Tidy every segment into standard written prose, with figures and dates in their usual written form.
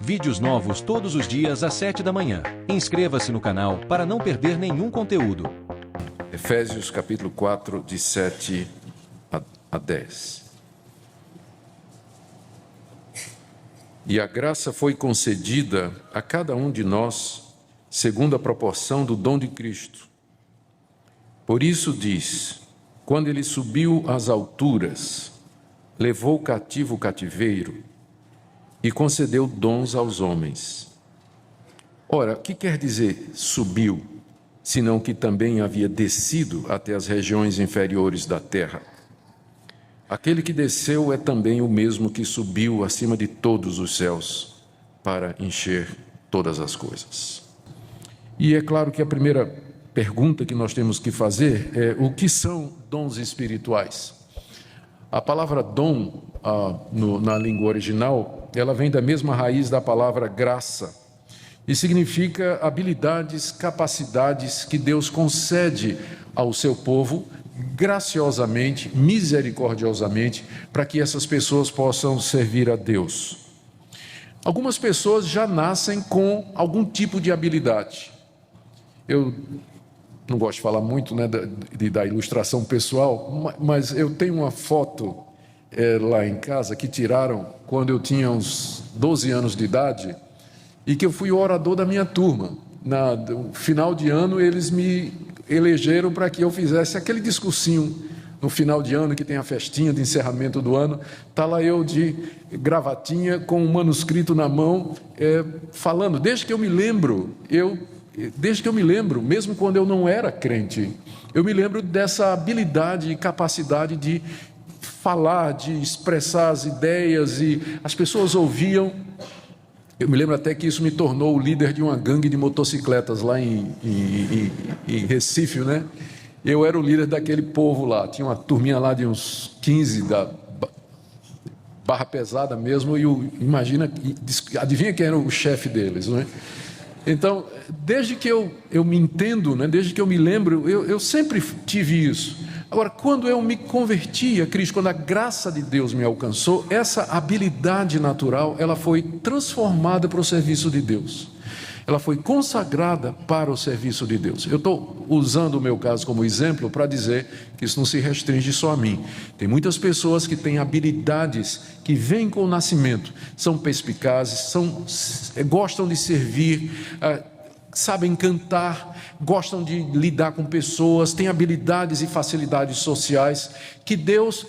Vídeos novos todos os dias às 7 da manhã. Inscreva-se no canal para não perder nenhum conteúdo. Efésios capítulo 4, de 7 a 10. E a graça foi concedida a cada um de nós, segundo a proporção do dom de Cristo. Por isso diz, quando ele subiu às alturas, levou cativo o cativeiro e concedeu dons aos homens. Ora, o que quer dizer subiu, senão que também havia descido até as regiões inferiores da terra? Aquele que desceu é também o mesmo que subiu acima de todos os céus para encher todas as coisas. E é claro que a primeira pergunta que nós temos que fazer é: o que são dons espirituais? A palavra dom, na língua original, ela vem da mesma raiz da palavra graça e significa habilidades, capacidades que Deus concede ao seu povo graciosamente, misericordiosamente, para que essas pessoas possam servir a Deus. Algumas pessoas já nascem com algum tipo de habilidade. Eu não gosto de falar muito, né, da ilustração pessoal, mas eu tenho uma foto lá em casa que tiraram quando eu tinha uns 12 anos de idade e que eu fui o orador da minha turma. No final de ano, eles me elegeram para que eu fizesse aquele discursinho no final de ano, que tem a festinha de encerramento do ano. Está lá eu de gravatinha, com um manuscrito na mão, falando. Desde que eu me lembro, mesmo quando eu não era crente, eu me lembro dessa habilidade e capacidade de falar, de expressar as ideias, e as pessoas ouviam. Eu me lembro até que isso me tornou o líder de uma gangue de motocicletas lá em Recife, né? Eu era o líder daquele povo lá, tinha uma turminha lá de uns 15 da barra pesada mesmo, e imagina, adivinha quem era o chefe deles, não é? Então, desde que eu me entendo, né, desde que eu me lembro, eu sempre tive isso. Agora, quando eu me converti a Cristo, quando a graça de Deus me alcançou, essa habilidade natural, ela foi transformada para o serviço de Deus. Ela foi consagrada para o serviço de Deus. Eu estou usando o meu caso como exemplo para dizer que isso não se restringe só a mim. Tem muitas pessoas que têm habilidades que vêm com o nascimento, são perspicazes, gostam de servir, sabem cantar, gostam de lidar com pessoas, têm habilidades e facilidades sociais, que Deus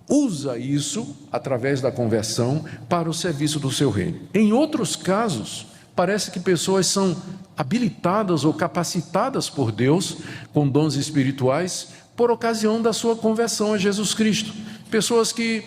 usa isso, através da conversão, para o serviço do seu reino. Em outros casos, parece que pessoas são habilitadas ou capacitadas por Deus com dons espirituais por ocasião da sua conversão a Jesus Cristo. Pessoas que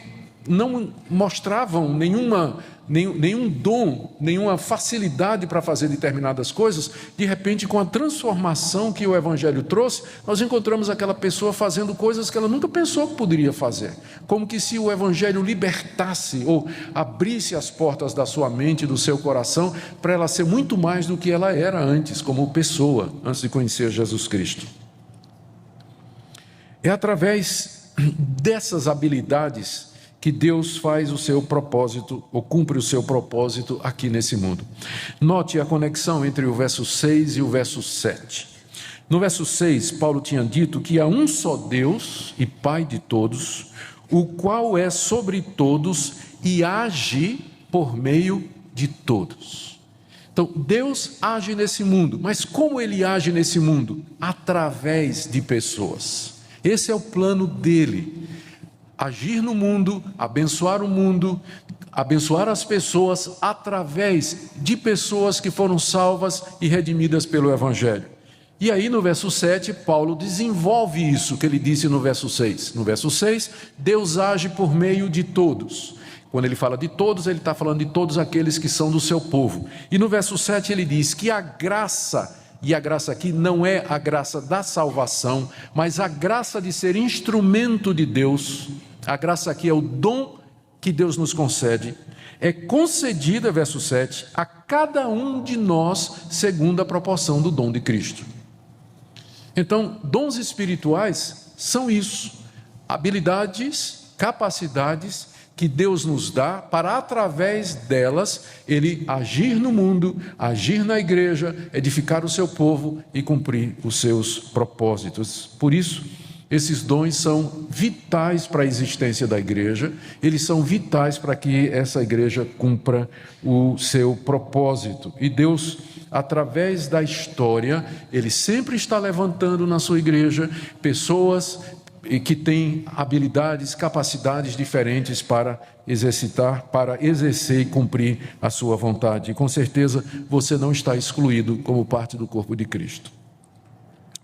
não mostravam nenhum dom, nenhuma facilidade para fazer determinadas coisas, de repente, com a transformação que o Evangelho trouxe, nós encontramos aquela pessoa fazendo coisas que ela nunca pensou que poderia fazer, como que se o Evangelho libertasse ou abrisse as portas da sua mente, do seu coração, para ela ser muito mais do que ela era antes, como pessoa, antes de conhecer Jesus Cristo. É através dessas habilidades que Deus faz o seu propósito, ou cumpre o seu propósito aqui nesse mundo. Note a conexão entre o verso 6 e o verso 7. No verso 6, Paulo tinha dito que há um só Deus e Pai de todos, o qual é sobre todos e age por meio de todos. Então, Deus age nesse mundo, mas como Ele age nesse mundo? Através de pessoas. Esse é o plano dele. Agir no mundo, abençoar o mundo, abençoar as pessoas através de pessoas que foram salvas e redimidas pelo Evangelho. E aí no verso 7, Paulo desenvolve isso que ele disse no verso 6. No verso 6, Deus age por meio de todos. Quando ele fala de todos, ele está falando de todos aqueles que são do seu povo. E no verso 7 ele diz que a graça, e a graça aqui não é a graça da salvação, mas a graça de ser instrumento de Deus. A graça aqui é o dom que Deus nos concede, é concedida, verso 7, a cada um de nós, segundo a proporção do dom de Cristo. Então, dons espirituais são isso, habilidades, capacidades que Deus nos dá para, através delas, Ele agir no mundo, agir na igreja, edificar o seu povo e cumprir os seus propósitos. Por isso, esses dons são vitais para a existência da igreja, eles são vitais para que essa igreja cumpra o seu propósito. E Deus, através da história, Ele sempre está levantando na sua igreja pessoas que têm habilidades, capacidades diferentes para exercitar, para exercer e cumprir a sua vontade. E com certeza você não está excluído como parte do corpo de Cristo.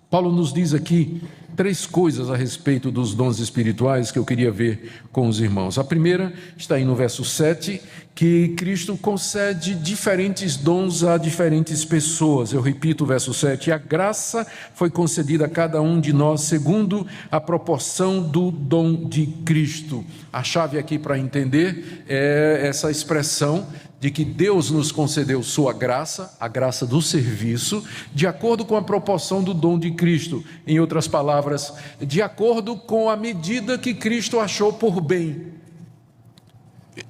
Paulo nos diz aqui 3 coisas a respeito dos dons espirituais que eu queria ver com os irmãos. A primeira está aí no verso 7, que Cristo concede diferentes dons a diferentes pessoas. Eu repito o verso 7, a graça foi concedida a cada um de nós segundo a proporção do dom de Cristo. A chave aqui para entender é essa expressão de que Deus nos concedeu sua graça, a graça do serviço, de acordo com a proporção do dom de Cristo. Em outras palavras, de acordo com a medida que Cristo achou por bem.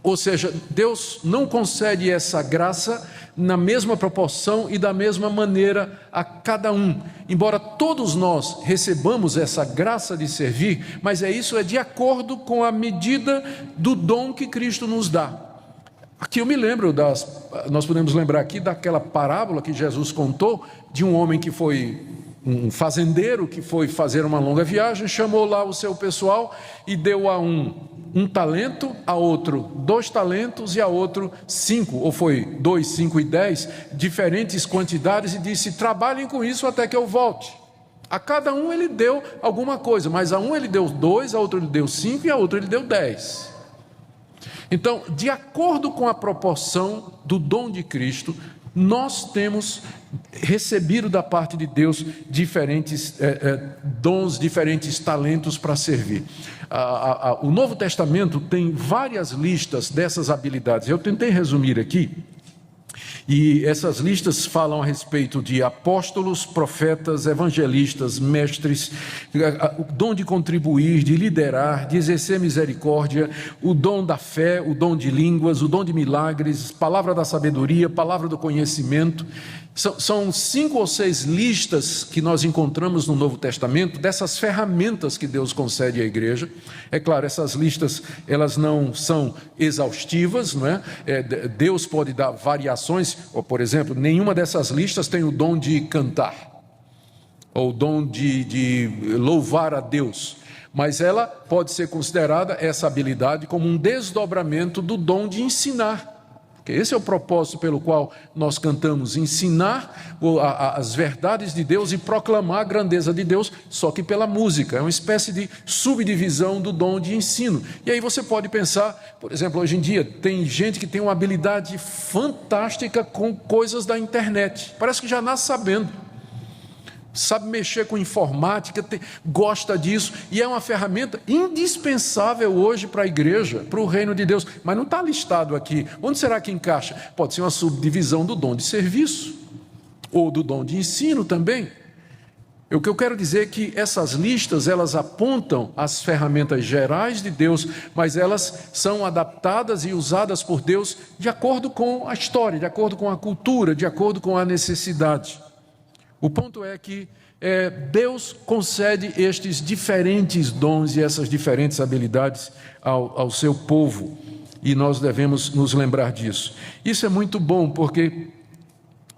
Ou seja, Deus não concede essa graça na mesma proporção e da mesma maneira a cada um. Embora todos nós recebamos essa graça de servir, mas isso é de acordo com a medida do dom que Cristo nos dá. Aqui eu me lembro nós podemos lembrar aqui daquela parábola que Jesus contou de um homem que foi um fazendeiro que foi fazer uma longa viagem, chamou lá o seu pessoal e deu a um talento, a outro 2 talentos e a outro 5, ou foi 2, 5 e 10, diferentes quantidades, e disse: trabalhem com isso até que eu volte. A cada um ele deu alguma coisa, mas a um ele deu 2, a outro ele deu 5 e a outro ele deu 10. Então, de acordo com a proporção do dom de Cristo, nós temos recebido da parte de Deus diferentes dons, diferentes talentos para servir. O Novo Testamento tem várias listas dessas habilidades. Eu tentei resumir aqui. E essas listas falam a respeito de apóstolos, profetas, evangelistas, mestres, o dom de contribuir, de liderar, de exercer misericórdia, o dom da fé, o dom de línguas, o dom de milagres, palavra da sabedoria, palavra do conhecimento. São 5 ou 6 listas que nós encontramos no Novo Testamento dessas ferramentas que Deus concede à igreja. É claro, essas listas elas não são exaustivas, não é? Deus pode dar variações, ou, por exemplo, nenhuma dessas listas tem o dom de cantar, ou o dom de louvar a Deus, mas ela pode ser considerada, essa habilidade, como um desdobramento do dom de ensinar. Porque esse é o propósito pelo qual nós cantamos, ensinar as verdades de Deus e proclamar a grandeza de Deus, só que pela música. É uma espécie de subdivisão do dom de ensino. E aí você pode pensar, por exemplo, hoje em dia tem gente que tem uma habilidade fantástica com coisas da internet. Parece que já nasce sabendo. Sabe mexer com informática, gosta disso, e é uma ferramenta indispensável hoje para a igreja, para o reino de Deus, mas não está listado aqui. Onde será que encaixa? Pode ser uma subdivisão do dom de serviço, ou do dom de ensino também. O que eu quero dizer é que essas listas, elas apontam as ferramentas gerais de Deus, mas elas são adaptadas e usadas por Deus de acordo com a história, de acordo com a cultura, de acordo com a necessidade. O ponto é que Deus concede estes diferentes dons e essas diferentes habilidades ao seu povo, e nós devemos nos lembrar disso. Isso é muito bom, porque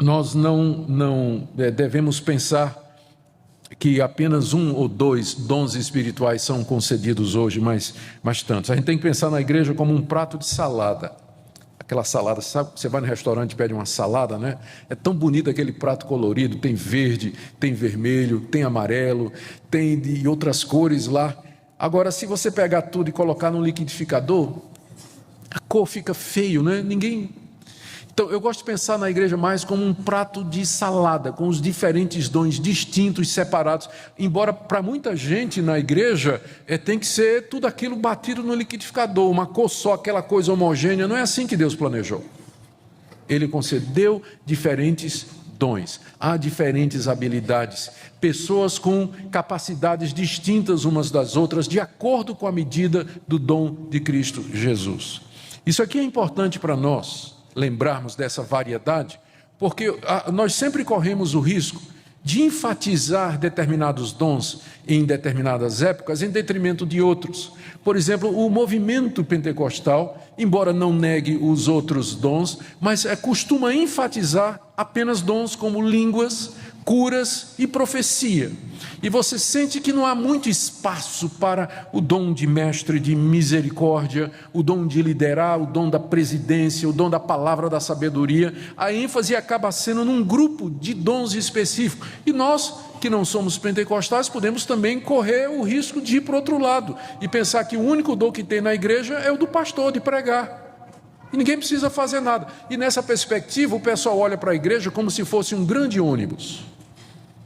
nós não devemos pensar que apenas 1 ou 2 dons espirituais são concedidos hoje, mas tantos. A gente tem que pensar na igreja como um prato de salada. Aquela salada, sabe? Você vai no restaurante e pede uma salada, né? É tão bonito aquele prato colorido, tem verde, tem vermelho, tem amarelo, tem de outras cores lá. Agora, se você pegar tudo e colocar no liquidificador, a cor fica feio, né? Então, eu gosto de pensar na igreja mais como um prato de salada, com os diferentes dons distintos, separados. Embora para muita gente na igreja tem que ser tudo aquilo batido no liquidificador, uma cor só, aquela coisa homogênea. Não é assim que Deus planejou. Ele concedeu diferentes dons, há diferentes habilidades, pessoas com capacidades distintas umas das outras, de acordo com a medida do dom de Cristo Jesus. Isso aqui é importante para nós lembrarmos dessa variedade, porque nós sempre corremos o risco de enfatizar determinados dons em determinadas épocas em detrimento de outros. Por exemplo, o movimento pentecostal, embora não negue os outros dons, mas costuma enfatizar apenas dons como línguas, curas e profecia. E você sente que não há muito espaço para o dom de mestre de misericórdia, o dom de liderar, o dom da presidência, o dom da palavra da sabedoria. A ênfase acaba sendo num grupo de dons específicos. E nós, que não somos pentecostais, podemos também correr o risco de ir para o outro lado e pensar que o único dom que tem na igreja é o do pastor, de pregar. E ninguém precisa fazer nada. E nessa perspectiva, o pessoal olha para a igreja como se fosse um grande ônibus.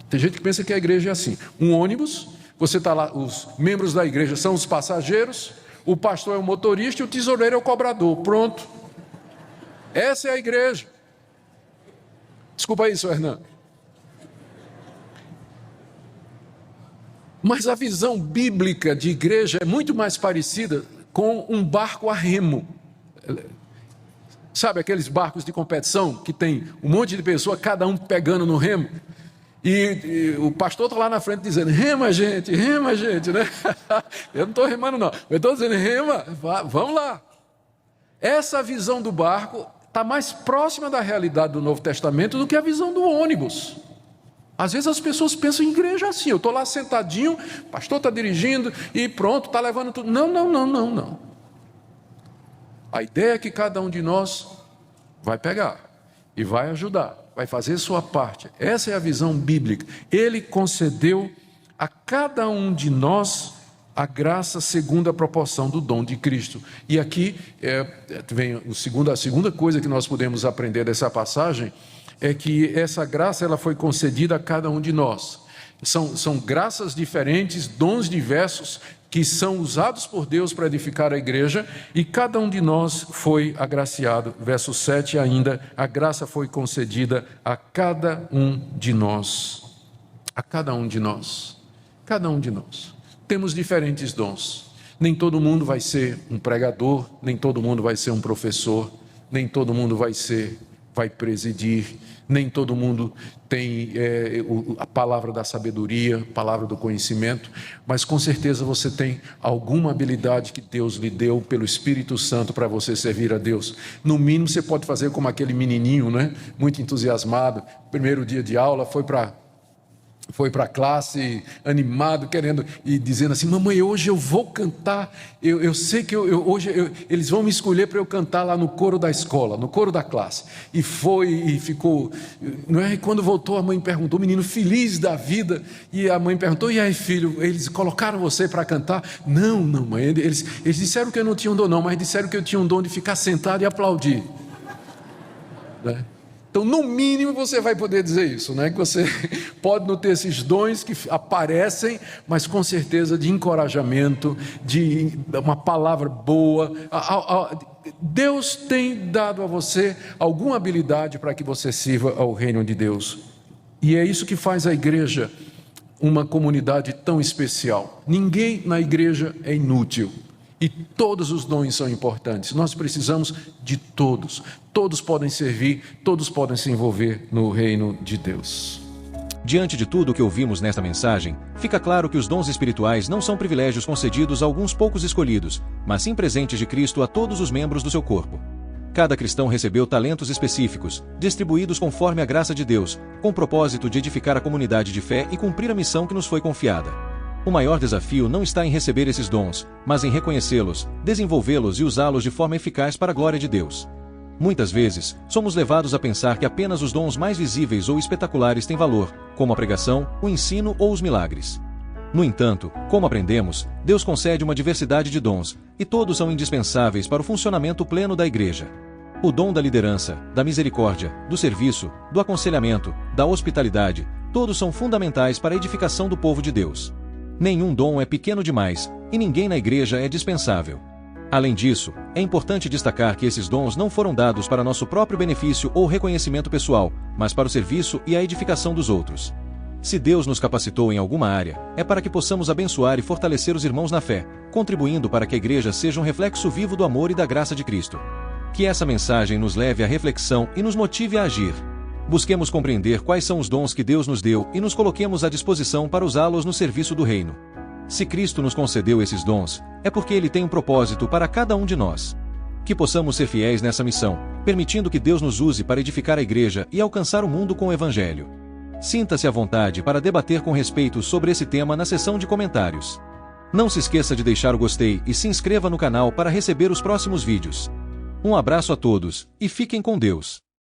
Tem gente que pensa que a igreja é assim, um ônibus, você está lá, os membros da igreja são os passageiros, o pastor é o motorista e o tesoureiro é o cobrador. Pronto. Essa é a igreja. Desculpa aí, senhor Hernando. Mas a visão bíblica de igreja é muito mais parecida com um barco a remo. Sabe aqueles barcos de competição que tem um monte de pessoas, cada um pegando no remo? E o pastor está lá na frente dizendo, rema gente, né? Eu não estou remando não, eu estou dizendo, rema, vamos lá. Essa visão do barco está mais próxima da realidade do Novo Testamento do que a visão do ônibus. Às vezes as pessoas pensam em igreja assim, eu estou lá sentadinho, o pastor está dirigindo e pronto, está levando tudo. Não. A ideia é que cada um de nós vai pegar e vai ajudar, vai fazer sua parte. Essa é a visão bíblica. Ele concedeu a cada um de nós a graça segundo a proporção do dom de Cristo. E aqui vem a segunda coisa que nós podemos aprender dessa passagem, é que essa graça ela foi concedida a cada um de nós. São graças diferentes, dons diversos, que são usados por Deus para edificar a igreja, e cada um de nós foi agraciado. Verso 7 ainda, a graça foi concedida a cada um de nós. A cada um de nós. Cada um de nós. Temos diferentes dons. Nem todo mundo vai ser um pregador, nem todo mundo vai ser um professor, nem todo mundo vai presidir, nem todo mundo tem a palavra da sabedoria, a palavra do conhecimento, mas com certeza você tem alguma habilidade que Deus lhe deu pelo Espírito Santo para você servir a Deus. No mínimo você pode fazer como aquele menininho, né? Muito entusiasmado, primeiro dia de aula, foi para a classe animado, querendo e dizendo assim, mamãe, hoje eu vou cantar, eu sei que hoje eles vão me escolher para eu cantar lá no coro da escola, no coro da classe. E foi e ficou, não é? E quando voltou a mãe perguntou, o menino feliz da vida, e a mãe perguntou, e aí filho, eles colocaram você para cantar? Não mãe, eles disseram que eu não tinha um dom não, mas disseram que eu tinha um dom de ficar sentado e aplaudir, né? Então, no mínimo, você vai poder dizer isso, né? Que você pode não ter esses dons que aparecem, mas com certeza de encorajamento, de uma palavra boa. Deus tem dado a você alguma habilidade para que você sirva ao reino de Deus. E é isso que faz a igreja uma comunidade tão especial. Ninguém na igreja é inútil. E todos os dons são importantes. Nós precisamos de todos. Todos podem servir, todos podem se envolver no reino de Deus. Diante de tudo o que ouvimos nesta mensagem, fica claro que os dons espirituais não são privilégios concedidos a alguns poucos escolhidos, mas sim presentes de Cristo a todos os membros do seu corpo. Cada cristão recebeu talentos específicos, distribuídos conforme a graça de Deus, com o propósito de edificar a comunidade de fé e cumprir a missão que nos foi confiada. O maior desafio não está em receber esses dons, mas em reconhecê-los, desenvolvê-los e usá-los de forma eficaz para a glória de Deus. Muitas vezes, somos levados a pensar que apenas os dons mais visíveis ou espetaculares têm valor, como a pregação, o ensino ou os milagres. No entanto, como aprendemos, Deus concede uma diversidade de dons, e todos são indispensáveis para o funcionamento pleno da igreja. O dom da liderança, da misericórdia, do serviço, do aconselhamento, da hospitalidade, todos são fundamentais para a edificação do povo de Deus. Nenhum dom é pequeno demais, e ninguém na igreja é dispensável. Além disso, é importante destacar que esses dons não foram dados para nosso próprio benefício ou reconhecimento pessoal, mas para o serviço e a edificação dos outros. Se Deus nos capacitou em alguma área, é para que possamos abençoar e fortalecer os irmãos na fé, contribuindo para que a igreja seja um reflexo vivo do amor e da graça de Cristo. Que essa mensagem nos leve à reflexão e nos motive a agir. Busquemos compreender quais são os dons que Deus nos deu e nos coloquemos à disposição para usá-los no serviço do reino. Se Cristo nos concedeu esses dons, é porque Ele tem um propósito para cada um de nós. Que possamos ser fiéis nessa missão, permitindo que Deus nos use para edificar a igreja e alcançar o mundo com o Evangelho. Sinta-se à vontade para debater com respeito sobre esse tema na seção de comentários. Não se esqueça de deixar o gostei e se inscreva no canal para receber os próximos vídeos. Um abraço a todos, e fiquem com Deus.